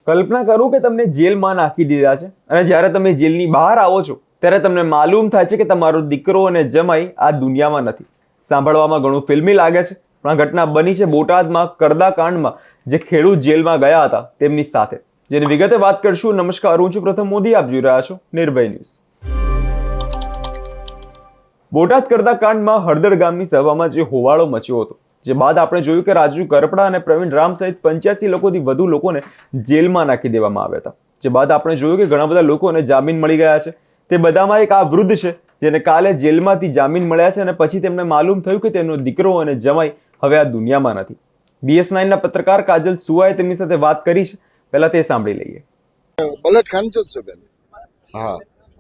કલ્પના કરો કે તમને જેલમાં નાખી દીધા છે અને જ્યારે તમે જેલની બહાર આવો છો ત્યારે તમને માલુમ થાય છે કે તમારો દીકરો અને જમાઈ આ દુનિયામાં નથી. સાંભળવામાં ઘણું ફિલ્મી લાગે છે, પણ આ ઘટના બની છે બોટાદમાં કરદા કાંડમાં, જે ખેડૂત જેલમાં ગયા હતા તેમની સાથે, જેની વિગતે વાત કરશું. નમસ્કાર, હું છું પ્રથમ મોદી, આપ જોઈ રહ્યા છો નિર્ભય ન્યૂઝ. બોટાદ કરદા કાંડમાં હળદર ગામની સભામાં જે હોવાળો મચ્યો હતો, જે બાદ આપણે જોયું કે રાજુ કરપડા અને પ્રવીણ રામ સહિત 85 લોકોથી વધુ લોકોને જેલમાં નાખી દેવામાં આવ્યા હતા. જે બાદ આપણે જોયું કે ઘણા બધા લોકોને જામીન મળી ગયા છે. તે બધામાં એક આ વૃદ્ધ છે જેને કાલે જેલમાંથી જામીન મળ્યા છે અને પછી તેમને માલુમ થયું કે તેમનો દીકરો અને જમાઈ હવે આ દુનિયામાં નથી. BS9 ના પત્રકાર કાજલ સુવાએ તેમની સાથે વાત કરી છે. પહેલા તે સાંભળી લઈએ. બલેટ ખાનચંદ છે બેન. હા,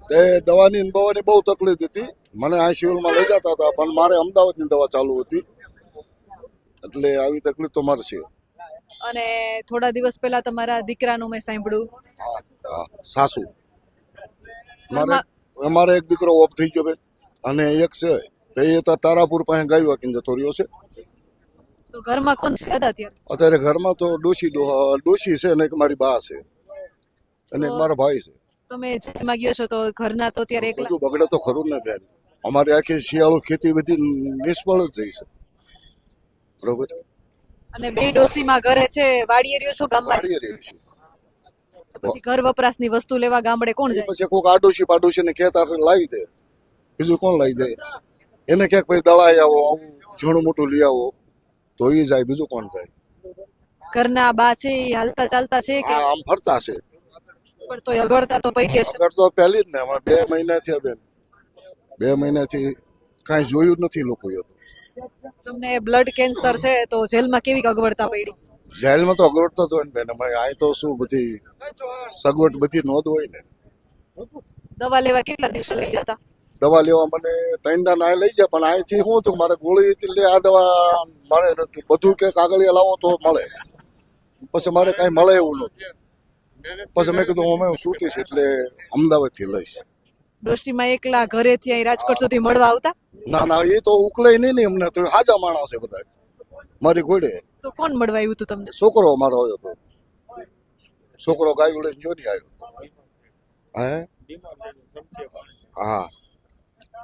તે દવાની બહુ તકલીફ હતી. મને આ સિવિલમાં લઈ જતા હતા, પણ મારે અમદાવાદની દવા ચાલુ હતી, એટલે આવી તકલીફ તો મારે છે. અને થોડા દિવસ પહેલા તમારા દીકરાનું મેં સાંભળ્યું. હા, સાસુ અમારે એક દીકરો ઓફ થઈ ગયો બેન, અને એક છે તે તારાપુર પાસે ગાયું વાકીને જતો રહ્યો છે. તો ઘરમાં કોણ છે અત્યારે ઘરમાં તો ડોશી છે ને એક મારી બા છે અને એક મારો ભાઈ છે. તમે જેલમાં ગયો છો તો ઘરના તો અત્યારે એકલા. બધું બગડે તો ખરું ને બેન. અમારી આખી શિયાળુ ખેતી બધી નિષ્ફળ જ જઈ છે. બરોબર. અને બે ડોસીમાં ઘરે છે, વાડીએ રહ્યો છો ગામમાં? વાડીએ રહી છે. પછી ઘર વપરાશની વસ્તુ લેવા ગામડે કોણ જાય? પછી કોઈક આડોશી પાડોશી ને કહેતા લાવી દે, બીજું કોણ લાવી દે? એને ક્યાંક પછી દળાઈ આવો, આવું ઝીણું મોટું લઈ આવો તો એ જાય, બીજું કોણ જાય? ઘરના બા છે એ હાલતા ચાલતા છે કે આમ ફરતા છે? પણ તો અગવડતા તો પડી હશે. અગર તો પહેલી જ ને, અમે 2 મહિના થયા બેન, 2 મહિનાથી કાંઈ જોયું નથી લોકોએ. તમને બ્લડ કેન્સર છે તો જેલમાં કેવી અગવડતા પડી? જેલમાં તો અગવડતા તો હોય ને બેન. અમારે આ તો શું બધી સગવડ બધી નોંધ હોય ને. દવા લેવા કેટલા દિવસો લઈ જતા? દવા લેવા મને 3 દાડા લઈ જાય, પણ અહીંથી શું હતું, મારે ગોળી લે આ દવા મળે નતું. બધું કે કાગળિયા લાવો તો મળે, પછી મારે કાંઈ મળે એવું નતું. પછી મેં કીધું અમે છૂટીશ એટલે અમદાવાદથી લઈશ. ડોશીમાં એકલા ઘરેથી અહીં રાજકોટ સુધી મળવા આવતા? ના ના, એ તો ઉકલાય નહીં ને એમને તો. હાજા માણસ છે બધા મારી ઘોડે. તો કોણ મળવા આવ્યું હતું તમને? છોકરો મારો આવ્યો હતો. છોકરો ગાય લઈને જોડી આવ્યો હતો. હે? હા.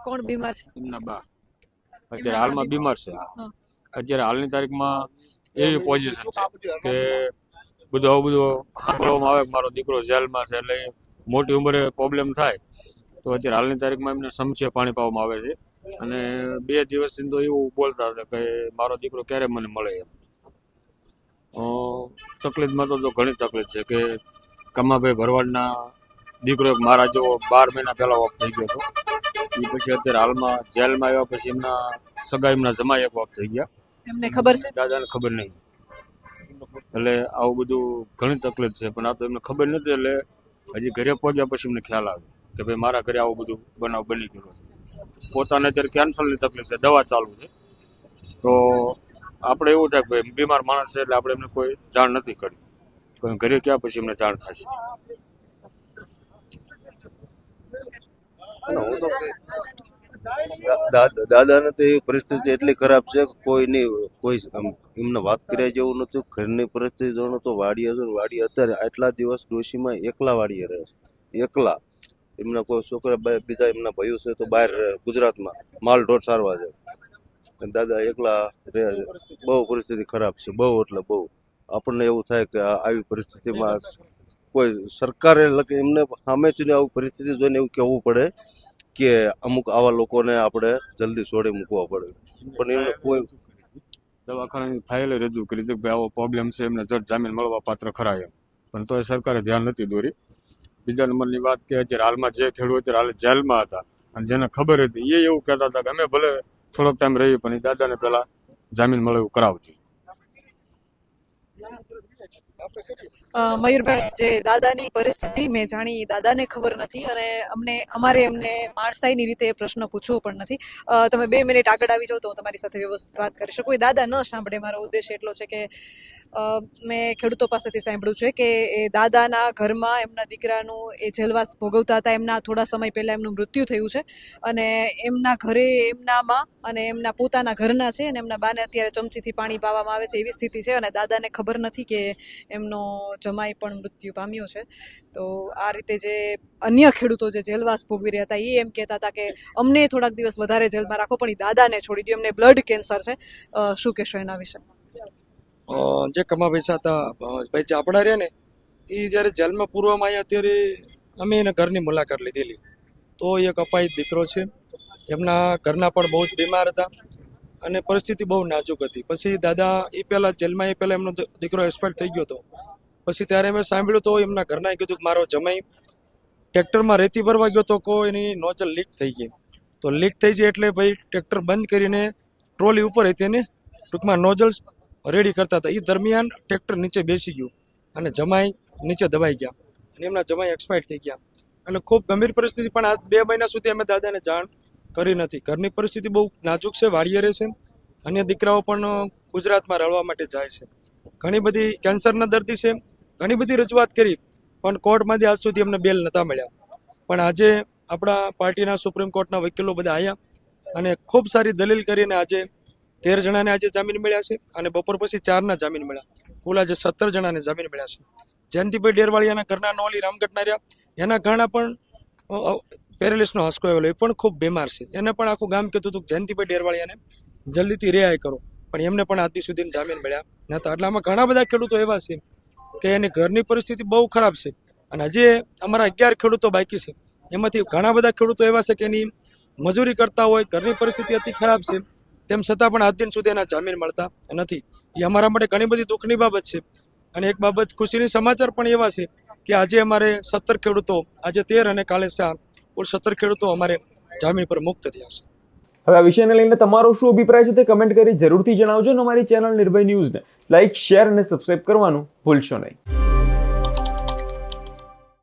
કોણ બીમાર છે? એમના બા અત્યારે હાલમાં બીમાર છે. અત્યારે હાલની તારીખમાં એવી પોઝિશન છે કે બધું સાંભળવામાં આવે કે મારો દીકરો જેલમાં છે, એટલે મોટી ઉંમરે પ્રોબ્લેમ થાય તો અત્યારે હાલની તારીખમાં એમને સમસ્યા પાણી પાવામાં આવે છે. અને 2 દિવસથી તો એવું બોલતા હતા કે મારો દીકરો ક્યારે મને મળે એમ. તકલીફમાં તો ઘણી તકલીફ છે કે કમાભાઈ ભરવાડના દીકરો એક મારા જેવો 12 મહિના પહેલા ઓફ થઈ ગયો હતો. એ પછી અત્યારે હાલમાં જેલમાં આવ્યા પછી એમના સગા એમના જમાઈ એક ઓફ થઈ ગયા. એમને ખબર છે? દાદાને ખબર નહીં. એટલે આવું બધું ઘણી તકલીફ છે, પણ આ તો એમને ખબર નથી. એટલે હજી ઘરે પહોંચ્યા પછી એમને ખ્યાલ આવે કે ભાઈ મારા ઘરે આવું બધું બનાવ બની ગયો છે. પોતાને અત્યારે કેન્સરની તકલીફ છે, દવા ચાલુ છે. તો આપણે એવું થાય કે ભાઈ બીમાર માણસ છે એટલે આપણે એમને કોઈ જાણ નથી કરી. કોઈ ઘરે ગયા પછી એમને જાણ થશે. દાદાને તો એવી પરિસ્થિતિ એટલી ખરાબ છે કે કોઈ એમને વાત કર્યા જેવું નતું. ઘરની પરિસ્થિતિ જોણો તો વાડીએ અત્યારે આટલા દિવસ ડોશીમાં એકલા વાડીએ રહે છે, એકલા. એમના કોઈ છોકરા બીજા એમના ભાઈઓ છે તો બહાર ગુજરાતમાં માલ ઢોર સારવા છે. દાદા એકલા રહે છે. બહુ પરિસ્થિતિ ખરાબ છે, બહુ એટલે બહુ. આપણને એવું થાય કે આવી પરિસ્થિતિમાં કોઈ સરકારે એમને સામેથી આવી પરિસ્થિતિ જોઈને એવું કહેવું પડે કે અમુક આવા લોકોને આપણે જલ્દી છોડી મૂકવા પડે. પણ એમને કોઈ દવાખાનાની ફાઇલ રજૂ કરી હતી કે ભાઈ આવો પ્રોબ્લેમ છે, એમને જટ જામીન મળવા પાત્ર ખરા એમ, પણ તોય સરકારે ધ્યાન નથી દોરી. બીજા નંબરની વાત કે અત્યારે હાલમાં જે ખેડૂત અત્યારે હાલ જેલમાં હતા અને જેને ખબર હતી એ એવું કહેતા હતા કે અમે ભલે થોડોક ટાઈમ રહીએ પણ એ દાદાને પહેલા જામીન મળે એવું કરાવજો. મયુરભાઈ, જે દાદાની પરિસ્થિતિ મેં જાણી, દાદાને ખબર નથી અને અમારે એમને માણસાઈની રીતે પ્રશ્ન પૂછવો પણ નથી. તમે 2 મિનિટ આગળ આવી જાઓ તો હું તમારી સાથે વ્યવસ્થિત વાત કરી શકું. કોઈ દાદા ન સાંભળે. મારો ઉદ્દેશ એટલો છે કે મેં ખેડૂતો પાસેથી સાંભળ્યું છે કે એ દાદાના ઘરમાં એમના દીકરાનું એ જેલવાસ ભોગવતા હતા. એમના થોડા સમય પહેલા એમનું મૃત્યુ થયું છે અને એમના ઘરે એમનામાં અને એમના પોતાના ઘરના છે અને એમના બાને અત્યારે ચમચીથી પાણી પાવામાં આવે છે એવી સ્થિતિ છે. અને દાદાને ખબર નથી કે એમનો જમાઈ પણ મૃત્યુ પામ્યો છે. તો આ રીતે જે અન્ય ખેડૂતો જે જેલવાસ ભોગવી રહ્યા હતા એ એમ કહેતા હતા કે અમને થોડાક દિવસ વધારે જેલમાં રાખો, પણ એ દાદાને છોડી દો, એમને બ્લડ કેન્સર છે. શું કહેશો એના વિશે? જે કમાભાઈ હતા ભાઈ ચાપડા રહ્યા ને, એ જ્યારે જેલમાં પૂરવામાં આવ્યા ત્યારે અમે એના ઘરની મુલાકાત લીધેલી. તો એક અપાહિત દીકરો છે, એમના ઘરના પણ બહુ જ બીમાર હતા અને પરિસ્થિતિ બહુ નાજુક હતી. પછી દાદા એ પહેલાં જેલમાં એ પહેલાં એમનો દીકરો એક્સપાયર થઈ ગયો હતો. પછી ત્યારે મેં સાંભળ્યું તો એમના ઘરના કીધું કે મારો જમાઈ ટ્રેક્ટરમાં રેતી ભરવા ગયો તો કોઈ એની નોઝલ લીક થઈ ગઈ. તો લીક થઈ જાય એટલે ભાઈ ટ્રેક્ટર બંધ કરીને ટ્રોલી ઉપર હતી અને ટૂંકમાં નોઝલ્સ રેડી કરતા હતા. એ દરમિયાન ટ્રેક્ટર નીચે બેસી ગયું અને જમાઈ નીચે દબાઈ ગયા અને એમના જમાઈ એક્સપાયર થઈ ગયા. એટલે ખૂબ ગંભીર પરિસ્થિતિ. પણ આ 2 મહિના સુધી અમે દાદાને જાણ કરી નથી. ઘરની પરિસ્થિતિ બહુ નાજુક છે, વાડીએ રહે છે. અન્ય દીકરાઓ પણ ગુજરાતમાં રળવા માટે જાય છે. ઘણી બધી કેન્સરના દર્દી છે, ઘણી બધી રજૂઆત કરી પણ કોર્ટમાંથી આજ સુધી અમને બેલ નહોતા મળ્યા. પણ આજે આપણા પાર્ટીના સુપ્રીમ કોર્ટના વકીલો બધા આવ્યા અને ખૂબ સારી દલીલ કરીને આજે 13 જણાને આજે જામીન મળ્યા છે અને બપોર પછી 4ના જામીન મળ્યા. કુલ આજે 17 જણાને જામીન મળ્યા છે. જયંતિભાઈ ડેરવાળિયાના ઘરના નોલી રામગઢના રહ્યા, એના ઘરના પણ પેરેલિસનો હાસકો આવેલો, એ પણ ખૂબ બીમાર છે. એને પણ આખું ગામ કહેતું હતું જયંતિભાઈ ડેરવાળિયાને જલ્દીથી રિહાઈ કરો, પણ એમને પણ આજ સુધી જામીન મળ્યા નહોતા. એટલે આમાં ઘણા બધા ખેડૂતો એવા છે કે એની ઘરની પરિસ્થિતિ બહુ ખરાબ છે અને હજી અમારા 11 ખેડૂતો બાકી છે. એમાંથી ઘણા બધા ખેડૂતો એવા છે કે એની મજૂરી કરતા હોય, ઘરની પરિસ્થિતિ અતિ ખરાબ છે, તેમ છતાં પણ આજ દિન સુધી એના જામીન મળતા નથી. એ અમારા માટે ઘણી બધી દુઃખની બાબત છે. અને એક બાબત ખુશીની સમાચાર પણ એવા છે કે આજે અમારે 17 ખેડૂતો, આજે 13 અને કાલે 4, કુલ 17 ખેડૂતો અમારે જામીન પર મુક્ત થયા છે. હવે આ વિષયને લઈને તમારો શું અભિપ્રાય છે તે કમેન્ટ કરી જરૂરથી જણાવજો અને અમારી ચેનલ નિર્ભય ન્યૂઝને લાઇક, શેર અને સબસ્ક્રાઇબ કરવાનું ભૂલશો નહીં.